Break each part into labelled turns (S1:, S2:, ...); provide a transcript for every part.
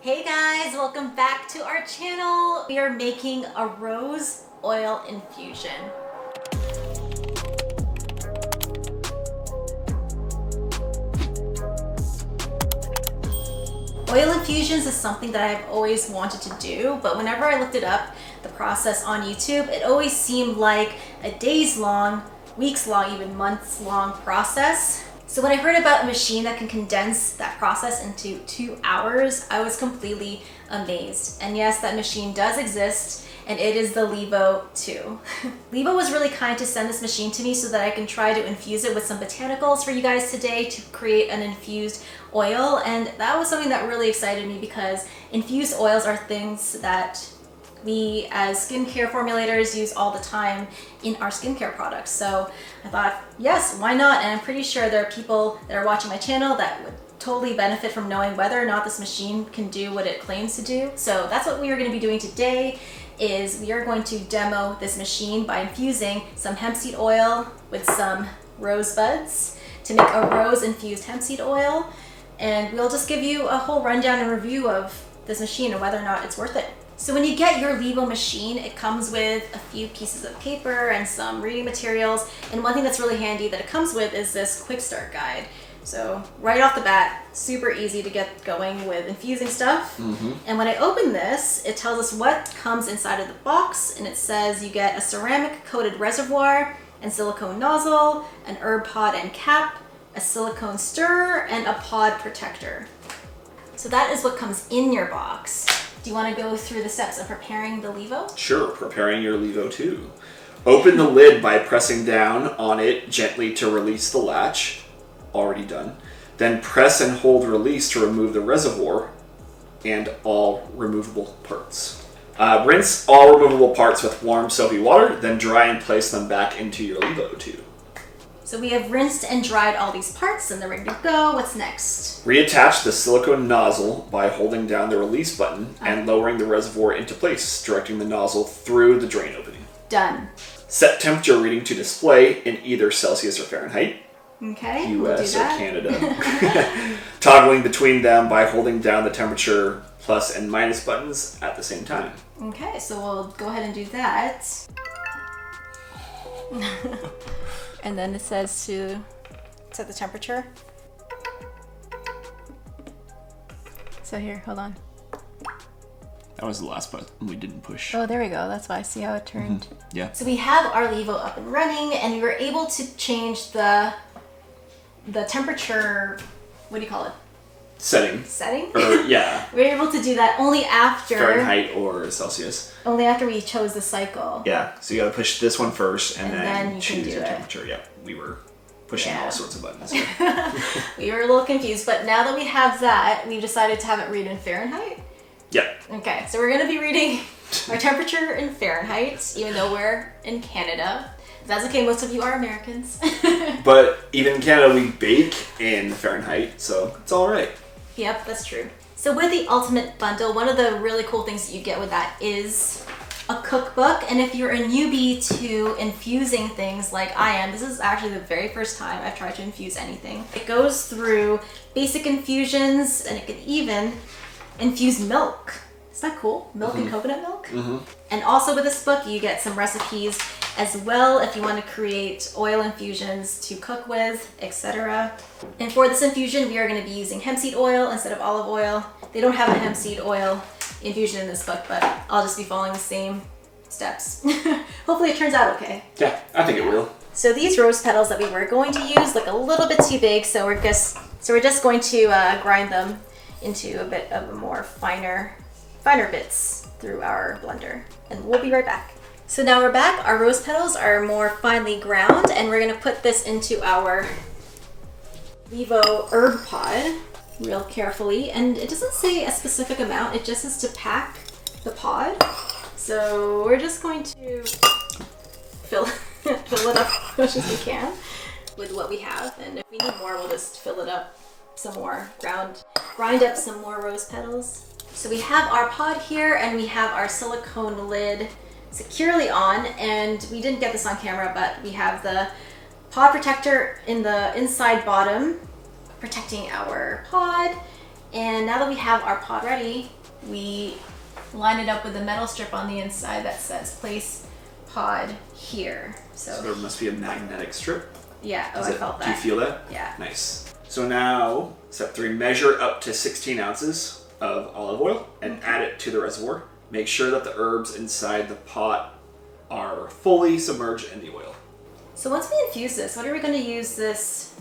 S1: Hey guys, welcome back to our channel. We are making a rose oil infusion. Oil infusions is something that I've always wanted to do, but whenever I looked it up, the process on YouTube, it always seemed like a days long, weeks long, even months long process. So when I heard about a machine that can condense that process into 2 hours, I was completely amazed. And yes, that machine does exist, and it is the Levo II. Levo was really kind to send this machine to me so that I can try to infuse it with some botanicals for you guys today to create an infused oil. And that was something that really excited me because infused oils are things that we as skincare formulators use all the time in our skincare products. So I thought, yes, why not? And I'm pretty sure there are people that are watching my channel that would totally benefit from knowing whether or not this machine can do what it claims to do. So that's what we are going to be doing today, is we are going to demo this machine by infusing some hemp seed oil with some rose buds to make a rose-infused hemp seed oil. And we'll just give you a whole rundown and review of this machine and whether or not it's worth it. So when you get your Levo machine, it comes with a few pieces of paper and some reading materials. And one thing that's really handy that it comes with is this quick start guide. So right off the bat, super easy to get going with infusing stuff. And when I open this, it tells us what comes inside of the box. And it says you get a ceramic coated reservoir and silicone nozzle, an herb pod and cap, a silicone stirrer, and a pod protector. So that is what comes in your box. Do you want to go through the steps of preparing the Levo?
S2: Sure, preparing your Levo II. Open the lid by pressing down on it gently to release the latch. Already done. Then press and hold release to remove the reservoir and all removable parts. Rinse all removable parts with warm soapy water, then dry and place them back into your Levo II.
S1: So we have rinsed and dried all these parts and they're ready to go. What's next?
S2: Reattach the silicone nozzle by holding down the release button and lowering the reservoir into place, directing the nozzle through the drain opening.
S1: Done.
S2: Set temperature reading to display in either Celsius or Fahrenheit.
S1: Okay,
S2: US or Canada. Toggling between them by holding down the temperature plus and minus buttons at the same time.
S1: Okay, so we'll go ahead and do that. And then it says to set the temperature. So here, hold on.
S2: That was the last button we didn't push.
S1: Oh, there we go. That's why I see how it turned.
S2: Yeah.
S1: So we have our Levo up and running, and we were able to change the temperature, what do you call it?
S2: Setting. Yeah.
S1: We were able to do that only after
S2: Fahrenheit or Celsius.
S1: Only after we chose the cycle.
S2: Yeah. So you got to push this one first, and then
S1: you
S2: choose
S1: can do
S2: your
S1: it.
S2: temperature. Yeah. We were pushing all sorts of buttons.
S1: We were a little confused, but now that we have that, we decided to have it read in Fahrenheit.
S2: Yeah.
S1: Okay, so we're going to be reading our temperature in Fahrenheit, even though we're in Canada. That's okay, most of you are Americans.
S2: But even in Canada, we bake in Fahrenheit, so it's all right.
S1: Yep, that's true. So with the Ultimate Bundle, one of the really cool things that you get with that is a cookbook. And if you're a newbie to infusing things like I am, this is actually the very first time I've tried to infuse anything. It goes through basic infusions, and it can even infuse milk. Isn't that cool? Milk and coconut milk. And also with this book, you get some recipes as well if you want to create oil infusions to cook with, etc. And for this infusion, we are going to be using hemp seed oil instead of olive oil. They don't have a hemp seed oil infusion in this book, but I'll just be following the same steps. Hopefully it turns out okay.
S2: Yeah, I think it will.
S1: So these rose petals that we were going to use look a little bit too big, so we're just going to grind them into a bit of a more finer bits through our blender, and we'll be right back. So now we're back. Our rose petals are more finely ground, and we're going to put this into our Levo herb pod real carefully. And it doesn't say a specific amount, it just says to pack the pod. So we're just going to fill it up as much as we can with what we have, and if we need more, we'll just fill it up some more, grind up some more rose petals. So we have our pod here, and we have our silicone lid securely on, and we didn't get this on camera, but we have the pod protector in the inside bottom protecting our pod, And now that we have our pod ready, we line it up with the metal strip on the inside that says place pod here.
S2: So there must be a magnetic strip.
S1: Yeah, I felt that.
S2: Do you feel that?
S1: Yeah.
S2: Nice. So now, step 3, measure up to 16 ounces of olive oil and add it to the reservoir. Make sure that the herbs inside the pot are fully submerged in the oil.
S1: So once we infuse this, what are we going to use this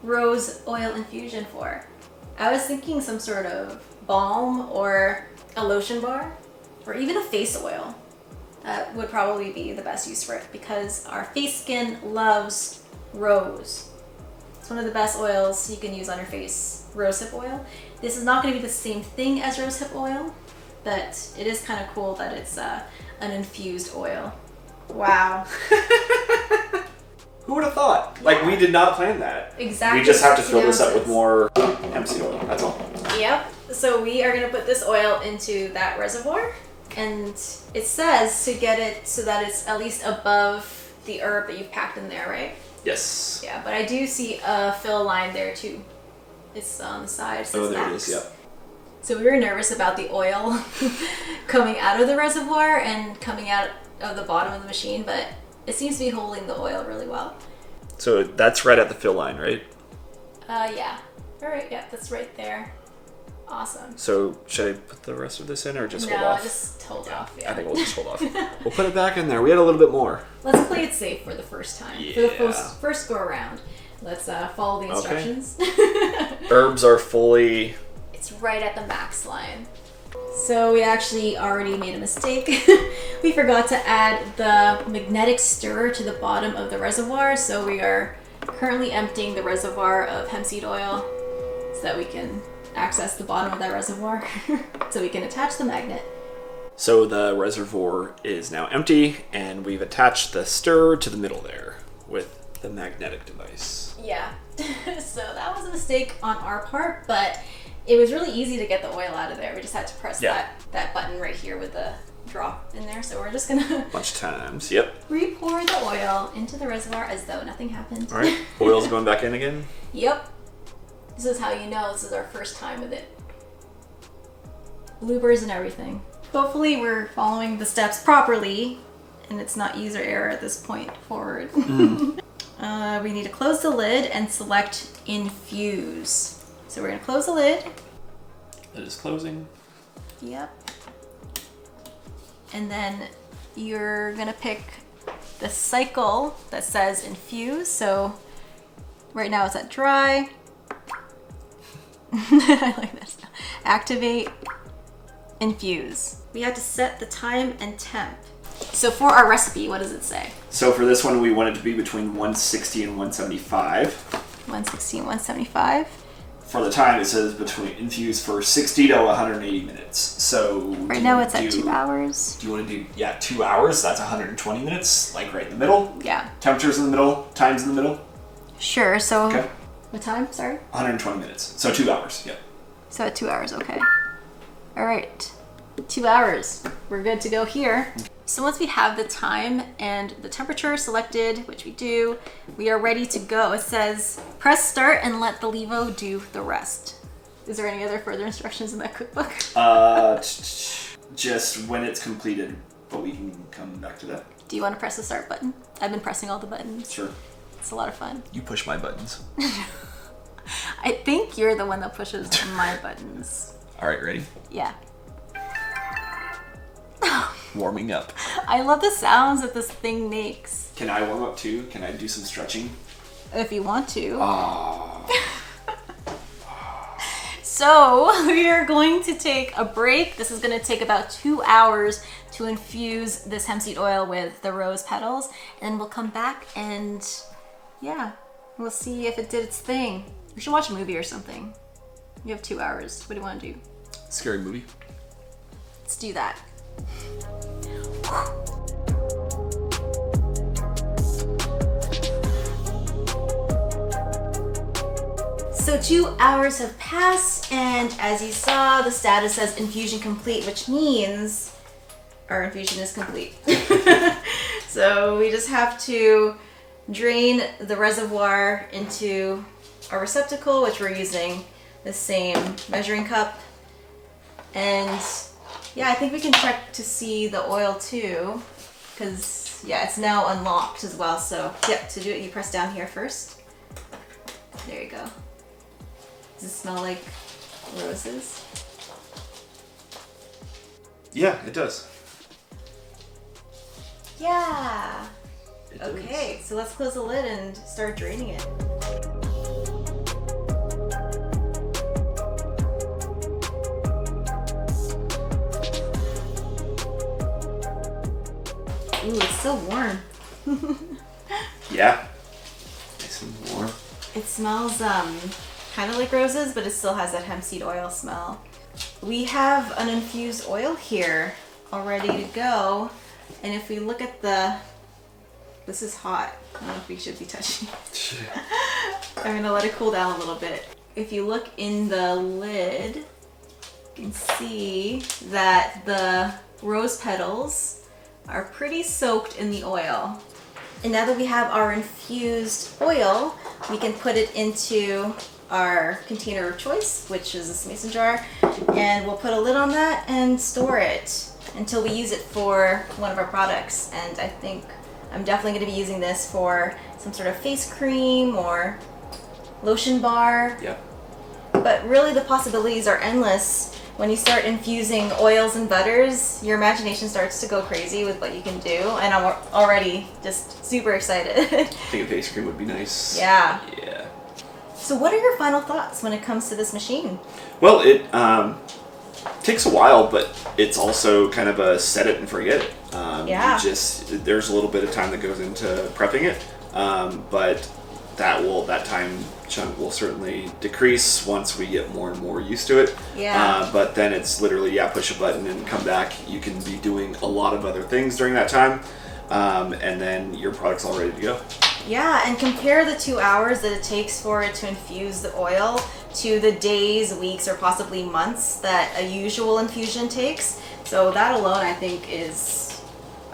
S1: rose oil infusion for? I was thinking some sort of balm or a lotion bar or even a face oil. That would probably be the best use for it because our face skin loves rose. It's one of the best oils you can use on your face, rosehip oil. This is not going to be the same thing as rosehip oil, but it is kind of cool that it's an infused oil. Wow.
S2: Who would have thought? Like, we did not plan that.
S1: Exactly.
S2: We just have to fill this up with more hemp seed oil. That's all.
S1: Yep. So we are going to put this oil into that reservoir, and it says to get it so that it's at least above the herb that you've packed in there, right?
S2: Yes.
S1: Yeah, but I do see a fill line there too. It's on the side. It says
S2: there
S1: max.
S2: it is, yep.
S1: So we were nervous about the oil coming out of the reservoir and coming out of the bottom of the machine, but it seems to be holding the oil really well.
S2: So that's right at the fill line, right?
S1: Yeah. All right, yeah, that's right there. Awesome.
S2: So should I put the rest of this in or just hold off?
S1: No, just hold off, yeah.
S2: I think we'll just hold off. We'll put it back in there. We had a little bit more.
S1: Let's play it safe for the first time.
S2: Yeah.
S1: For the first go around. Let's follow the instructions.
S2: Okay. Herbs are fully...
S1: It's right at the max line. So we actually already made a mistake. We forgot to add the magnetic stirrer to the bottom of the reservoir. So we are currently emptying the reservoir of hemp seed oil so that we can access the bottom of that reservoir so we can attach the magnet.
S2: So the reservoir is now empty and we've attached the stirrer to the middle there with the magnetic device.
S1: Yeah. So that was a mistake on our part, but it was really easy to get the oil out of there. We just had to press that button right here with the drop in there. So we're just gonna
S2: bunch of times. Yep.
S1: Re-pour the oil into the reservoir as though nothing happened.
S2: All right. Oil's going back in again.
S1: Yep. This is how you know this is our first time with it. Bloopers and everything. Hopefully we're following the steps properly and it's not user error at this point forward. We need to close the lid and select infuse. So we're gonna close the lid.
S2: Lid is closing.
S1: Yep. And then you're gonna pick the cycle that says infuse. So right now it's at dry. I like this. Activate, infuse. We have to set the time and temp. So for our recipe, what does it say?
S2: So for this one, we want it to be between 160 and 175.
S1: 160 and 175.
S2: For the time, it says between infuse for 60 to 180 minutes. So
S1: right now it's at 2 hours.
S2: Do you want to do 2 hours? That's 120 minutes, like right in the middle.
S1: Yeah.
S2: Temperature's in the middle. Time's in the middle.
S1: Sure. So
S2: okay.
S1: What time? Sorry.
S2: 120 minutes. So 2 hours. Yep.
S1: So at 2 hours. Okay. All right. 2 hours. We're good to go here. So once we have the time and the temperature selected, which we do, we are ready to go. It says press start and let the Levo do the rest. Is there any other further instructions in that cookbook?
S2: Just when it's completed, but we can come back to that.
S1: Do you want to press the start button? I've been pressing all the buttons.
S2: Sure.
S1: It's a lot of fun.
S2: You push my buttons.
S1: I think you're the one that pushes my buttons.
S2: All right, ready?
S1: Yeah.
S2: Warming up.
S1: I love the sounds that this thing makes.
S2: Can I warm up too? Can I do some stretching?
S1: If you want to.
S2: Oh.
S1: So we are going to take a break. This is going to take about 2 hours to infuse this hemp seed oil with the rose petals. And we'll come back and yeah, we'll see if it did its thing. We should watch a movie or something. You have 2 hours. What do you want to do?
S2: Scary movie.
S1: Let's do that. So 2 hours have passed, and as you saw, the status says infusion complete, which means our infusion is complete. So we just have to drain the reservoir into a receptacle, which we're using the same measuring cup. And yeah, I think we can check to see the oil too, because yeah, it's now unlocked as well. So yep, to do it, you press down here first. There you go. Does it smell like roses?
S2: Yeah, it does.
S1: Yeah.
S2: It
S1: Okay, so let's close the lid and start draining it. Ooh, it's so warm.
S2: Yeah. Nice and warm.
S1: It smells kind of like roses, but it still has that hemp seed oil smell. We have an infused oil here all ready to go. And if we look at this is hot. I don't know if we should be touching. I'm gonna let it cool down a little bit. If you look in the lid, you can see that the rose petals are pretty soaked in the oil. And now that we have our infused oil, we can put it into our container of choice, which is this mason jar, and we'll put a lid on that and store it until we use it for one of our products. And I think I'm definitely going to be using this for some sort of face cream or lotion bar.
S2: Yep.
S1: But really the possibilities are endless. When you start infusing oils and butters, your imagination starts to go crazy with what you can do, and I'm already just super excited.
S2: I think a face cream would be nice.
S1: Yeah.
S2: Yeah.
S1: So what are your final thoughts when it comes to this machine?
S2: Well, it takes a while, but it's also kind of a set it and forget it.
S1: Yeah.
S2: There's a little bit of time that goes into prepping it, but that time chunk will certainly decrease once we get more and more used to it.
S1: Yeah.
S2: But then it's literally, push a button and come back. You can be doing a lot of other things during that time, and then your product's all ready to go.
S1: Yeah, and compare the 2 hours that it takes for it to infuse the oil to the days, weeks, or possibly months that a usual infusion takes. So that alone, I think, is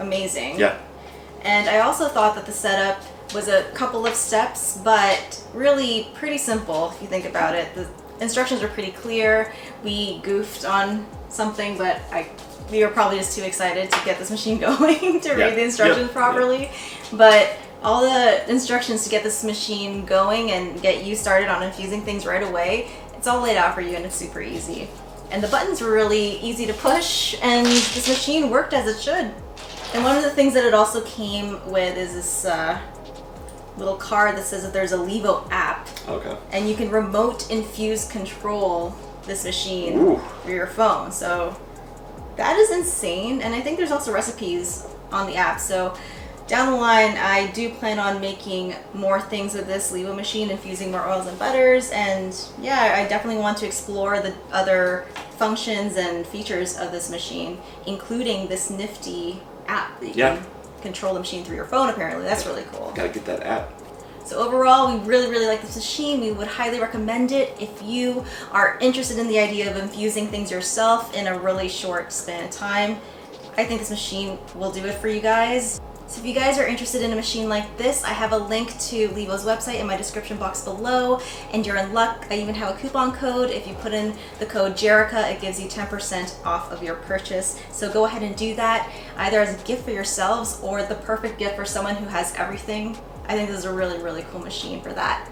S1: amazing.
S2: Yeah.
S1: And I also thought that the setup was a couple of steps, but really pretty simple if you think about it. The instructions were pretty clear. We goofed on something, but we were probably just too excited to get this machine going to read the instructions properly. But all the instructions to get this machine going and get you started on infusing things right away, it's all laid out for you and it's super easy. And the buttons were really easy to push, and this machine worked as it should. And one of the things that it also came with is this little card that says that there's a Levo app.
S2: Okay.
S1: And you can remote infuse control this machine through your phone. So that is insane. And I think there's also recipes on the app. So down the line, I do plan on making more things with this Levo machine, infusing more oils and butters. And yeah, I definitely want to explore the other functions and features of this machine, including this nifty app that you can control the machine through your phone. Apparently that's really cool.
S2: Gotta get that app.
S1: So overall, we really like this machine. We would highly recommend it if you are interested in the idea of infusing things yourself in a really short span of time. I think this machine will do it for you guys. So if you guys are interested in a machine like this, I have a link to Levo's website in my description box below, and you're in luck. I even have a coupon code. If you put in the code Jerica, it gives you 10% off of your purchase. So go ahead and do that, either as a gift for yourselves or the perfect gift for someone who has everything. I think this is a really cool machine for that.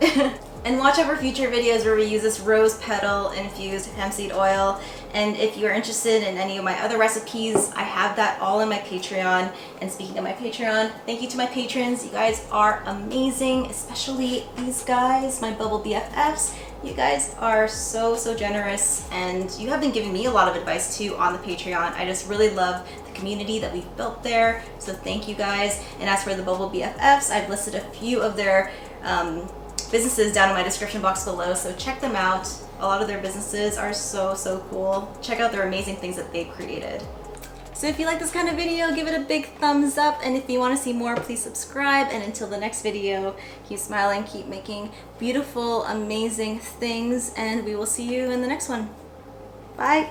S1: And watch out for future videos where we use this rose petal infused hemp seed oil. And if you're interested in any of my other recipes, I have that all in my Patreon. And speaking of my Patreon, thank you to my patrons. You guys are amazing, especially these guys, my Bubble BFFs. You guys are so generous, and you have been giving me a lot of advice too on the Patreon. I just really love the community that we've built there, so thank you guys. And as for the Bubble BFFs, I've listed a few of their businesses down in my description box below, so check them out. A lot of their businesses are so cool. Check out their amazing things that they've created. So if you like this kind of video, give it a big thumbs up, and if you want to see more, please subscribe. And until the next video, keep smiling, keep making beautiful, amazing things, and we will see you in the next one. Bye.